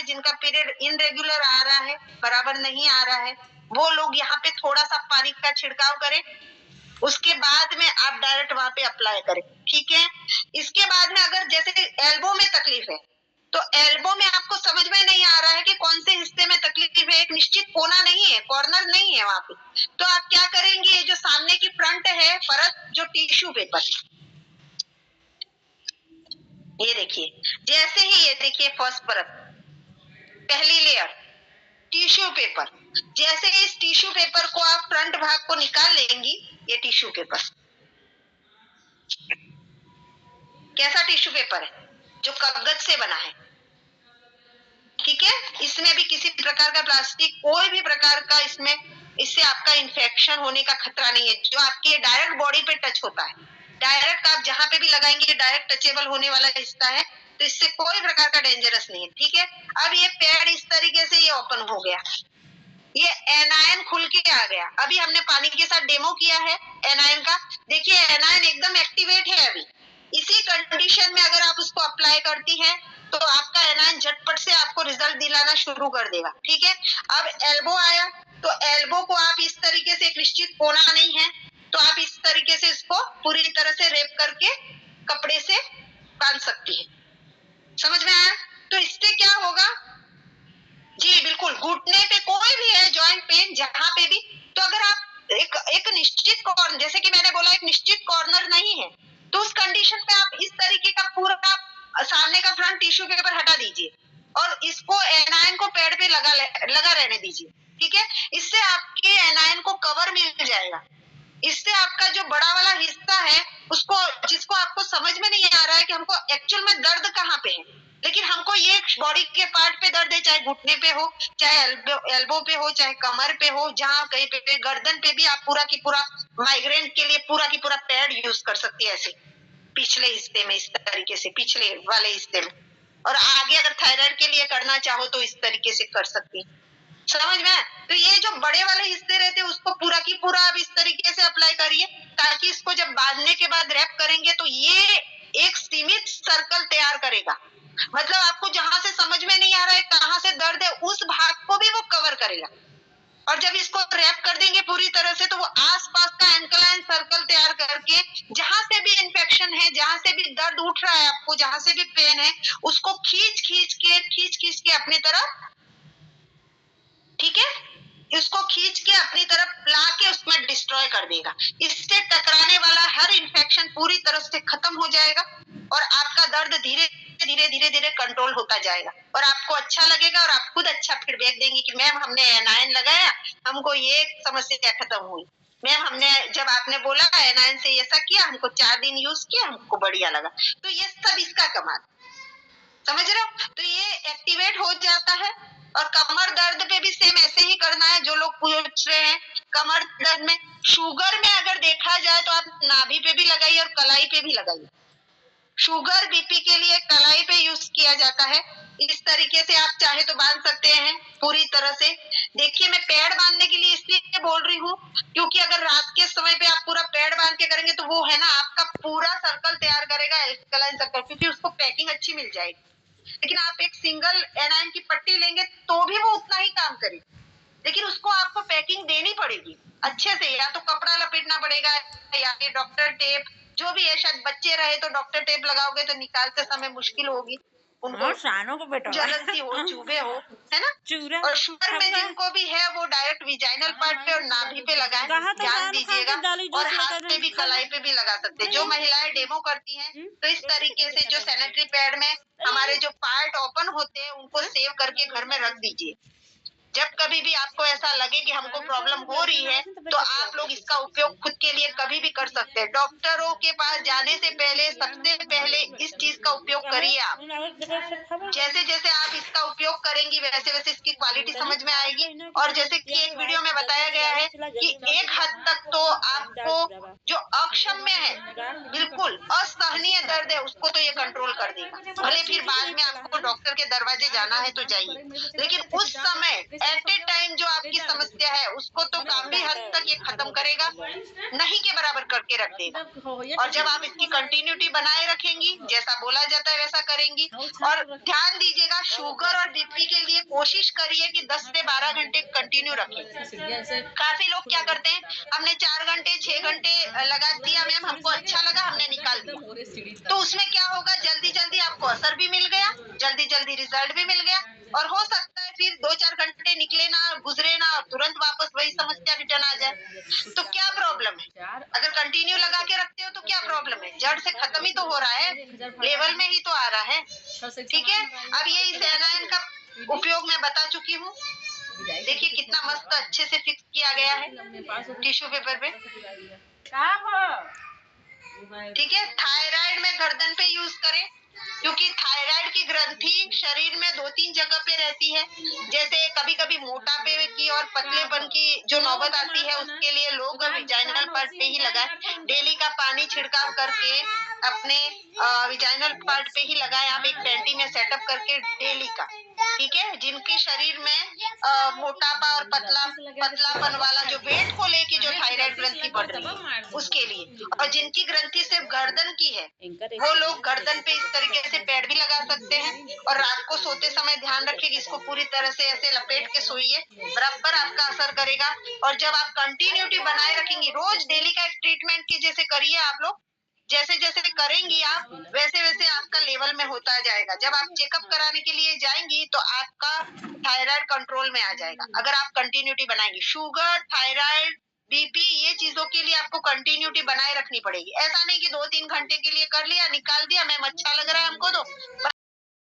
है, जिनका period irregular आ रहा है, बराबर नहीं आ रहा है, वो लोग यहाँ पे थोड़ा सा पानी का छिड़काव करें, उसके बाद में आप डायरेक्ट वहां पे अप्लाई करें, ठीक है। इसके बाद में अगर जैसे एल्बो में तकलीफ है, तो एल्बो में आपको समझ में नहीं आ रहा है कि कौन से हिस्से में तकलीफ है, एक निश्चित कोना नहीं है, कॉर्नर नहीं है वहां पे, तो आप क्या करेंगे, ये जो सामने की फ्रंट है परत, जो टिश्यू पेपर, ये देखिए, जैसे ही ये देखिए फर्स्ट परत, पहली लेयर टिश्यू पेपर, जैसे इस टिश्यू पेपर को आप फ्रंट भाग को निकाल लेंगी, ये टिश्यू पेपर कैसा टिश्यू पेपर है, जो कागज से बना है, ठीक है। इसमें भी किसी प्रकार का प्लास्टिक, कोई भी प्रकार का इससे आपका इन्फेक्शन होने का खतरा नहीं है, जो आपके डायरेक्ट बॉडी पे टच होता है, डायरेक्ट आप जहां पे भी लगाएंगे डायरेक्ट टचेबल होने वाला हिस्सा है, तो इससे कोई प्रकार का डेंजरस नहीं है, ठीक है। अब ये पैड इस तरीके से ये ओपन हो गया, ये एनायन खुल के आ गया, अभी हमने पानी के साथ डेमो किया है एनायन का, देखिए एनायन एकदम एक्टिवेट है अभी, इसी कंडीशन में अगर आप उसको अप्लाई करती हैं तो आपका एनायन झटपट से आपको रिजल्ट दिलाना शुरू कर देगा, ठीक है। अब एल्बो आया, तो एल्बो को आप इस तरीके से, एक निश्चित कोना नहीं है, तो आप इस तरीके से इसको पूरी तरह से रेप करके कपड़े से बांध सकती है, समझ में आया। तो इससे क्या होगा जी, बिल्कुल, घुटने पे कोई भी है जॉइंट पेन जहां पे भी, तो अगर आप एक निश्चित कॉर्नर, जैसे कि मैंने बोला एक निश्चित कॉर्नर नहीं है, तो उस कंडीशन पे आप इस तरीके का पूरा सामने का फ्रंट टिश्यू पेपर हटा दीजिए और इसको एनायन को पैड पे लगा रहने दीजिए, ठीक है। इससे आपके एनायन को कवर मिल जाएगा, इससे आपका जो बड़ा वाला हिस्सा है उसको, जिसको आपको समझ में नहीं आ रहा है कि हमको एक्चुअल में दर्द कहाँ पे है, लेकिन हमको ये बॉडी के पार्ट पे दर्द है, चाहे घुटने पे हो, चाहे एल्बो पे हो, चाहे कमर पे हो, जहाँ कहीं पे, गर्दन पे भी आप पूरा की पूरा माइग्रेन के लिए पूरा की पूरा पैड यूज कर सकती है, ऐसे पिछले हिस्से में, इस तरीके से पिछले वाले हिस्से में, और आगे अगर थायराइड के लिए करना चाहो तो इस तरीके से कर सकती, समझ में। तो ये जो बड़े वाले हिस्से रहते हैं उसको पूरा की पूरा आप इस तरीके से अप्लाई करिए, ताकि इसको जब बांधने के बाद रैप करेंगे तो ये एक सीमित सर्कल तैयार करेगा, मतलब आपको जहां से समझ में नहीं आ रहा है कहाँ से दर्द है, उस भाग को भी वो कवर करेगा, और जब इसको रैप कर देंगे पूरी तरह से, तो वो आसपास का एंकलाइन सर्कल तैयार करके जहां से भी इन्फेक्शन है, जहां से भी दर्द उठ रहा है आपको, जहां से भी पेन है, उसको खींच खींच के अपनी तरफ, ठीक है, इसको खींच के अपनी तरफ ला के उसमें डिस्ट्रॉय कर देगा, इससे टकराने वाला हर इन्फेक्शन पूरी तरह से खत्म हो जाएगा और आपका दर्द धीरे धीरे कंट्रोल होता जाएगा, और आपको अच्छा लगेगा और आप खुद अच्छा फीडबैक देंगे कि मैम हमने एनायन लगाया, हमको ये समस्या खत्म हुई, मैम हमने, जब आपने बोला एनायन से ऐसा किया, हमको 4 दिन यूज किया, हमको बढ़िया लगा, तो ये सब इसका कमाल, समझ रहे हो। तो ये एक्टिवेट हो जाता है, और कमर दर्द पे भी सेम ऐसे ही करना है, जो लोग पूछ रहे हैं कमर दर्द में, शुगर में अगर देखा जाए तो आप नाभि पे भी लगाइए और कलाई पे भी लगाइए, शुगर बीपी के लिए कलाई पे यूज किया जाता है, इस तरीके से आप चाहे तो बांध सकते हैं पूरी तरह से। देखिए मैं पैड बांधने के लिए इसलिए बोल रही हूँ क्योंकि अगर रात के समय पे आप पूरा पैड बांध के करेंगे तो वो है ना आपका पूरा सर्कल तैयार करेगा, एल्कलाइन सर्कल, क्योंकि उसको पैकिंग अच्छी मिल जाएगी, लेकिन आप एक सिंगल एनायन की पट्टी लेंगे तो भी वो उतना ही काम करेगी, लेकिन उसको आपको पैकिंग देनी पड़ेगी अच्छे से, या तो कपड़ा लपेटना पड़ेगा या फिर डॉक्टर टेप, जो भी है, शायद बच्चे रहे तो डॉक्टर टेप लगाओगे तो निकालते समय मुश्किल होगी उनको, जलन सी हो, चूबे हो, है ना। और शुगर में जिनको भी है वो डायरेक्ट विजाइनल पार्ट पे और नाभि पे लगाएं, ध्यान दीजिएगा, और हाथ पे भी कलाई पे भी लगा सकते हैं। जो महिलाएं डेमो करती हैं तो इस तरीके से जो सैनिटरी पैड में हमारे जो पार्ट ओपन होते हैं उनको सेव करके घर में रख दीजिए, जब कभी भी आपको ऐसा लगे कि हमको प्रॉब्लम हो रही है तो आप लोग इसका उपयोग खुद के लिए कभी भी कर सकते हैं। डॉक्टरों के पास जाने से पहले सबसे पहले इस चीज का उपयोग करिए आप, जैसे जैसे आप इसका उपयोग करेंगी वैसे वैसे इसकी क्वालिटी समझ में आएगी, और जैसे कि एक वीडियो में बताया गया है कि एक हद तक तो आपको जो अक्षम्य है, बिल्कुल असहनीय दर्द है, उसको तो ये कंट्रोल कर देगा, भले फिर बाद में आपको डॉक्टर के दरवाजे जाना है तो जाइए, लेकिन उस समय एट ए टाइम जो आपकी समस्या है उसको तो काफी हद तक ये खत्म करेगा, नहीं के बराबर करके रख देगा। और जब आप इसकी कंटिन्यूटी बनाए रखेंगी, जैसा बोला जाता है वैसा करेंगी, और ध्यान दीजिएगा शुगर और बीपी के लिए कोशिश करिए कि 10 से 12 घंटे कंटिन्यू रखें। काफी लोग क्या करते हैं, हमने 4 घंटे 6 घंटे लगा दिया मैम, हमको अच्छा लगा, हमने निकाल दिया। तो उसमें क्या होगा, जल्दी जल्दी आपको असर भी मिल गया, जल्दी जल्दी रिजल्ट भी मिल गया, और हो सकता है फिर 2-4 घंटे निकले ना, गुजरे ना, और तुरंत वापस वही समस्या रिटर्न आ जाए। तो क्या प्रॉब्लम है? अगर कंटिन्यू लगा के रखते हो तो क्या प्रॉब्लम है? जड़ से खत्म ही तो हो रहा है, लेवल में ही तो आ रहा है। ठीक है, अब ये इस एनायन का उपयोग मैं बता चुकी हूँ। देखिए कितना मस्त अच्छे से फिक्स किया गया है टिश्यू पेपर पे। ठीक है, थायराइड में गर्दन पे यूज करें, क्योंकि थायराइड की ग्रंथि शरीर में 2-3 जगह पे रहती है। जैसे कभी कभी मोटापे की और पतलेपन की जो नौबत आती है, उसके लिए लोग विजाइनल पार्ट पे ही लगाए। डेली का पानी छिड़काव करके अपने विजाइनल पार्ट पे ही लगाए आप, एक पैंटी में सेटअप करके डेली का। ठीक है, जिनके शरीर में मोटापा और पतलापन वाला जो वेट को लेके जो थायराइड ग्रंथि बढ़ रही है उसके लिए, और जिनकी ग्रंथि सिर्फ गर्दन की है, वो लोग गर्दन पे इस तरीके से पैड भी लगा सकते हैं। और रात को सोते समय ध्यान रखिए, इसको पूरी तरह से ऐसे लपेट के सोइए, बराबर आपका असर करेगा। और जब आप कंटिन्यूटी बनाए रखेंगी, रोज डेली का एक ट्रीटमेंट की जैसे करिए आप लोग, जैसे जैसे करेंगी आप, वैसे वैसे आपका लेवल में होता जाएगा। जब आप चेकअप कराने के लिए जाएंगी तो आपका थायराइड कंट्रोल में आ जाएगा, अगर आप कंटिन्यूटी बनाएंगी। शुगर, थायराइड, बीपी, ये चीजों के लिए आपको कंटिन्यूटी बनाए रखनी पड़ेगी। ऐसा नहीं कि 2-3 घंटे के लिए कर लिया, निकाल दिया, मैम अच्छा लग रहा है हमको तो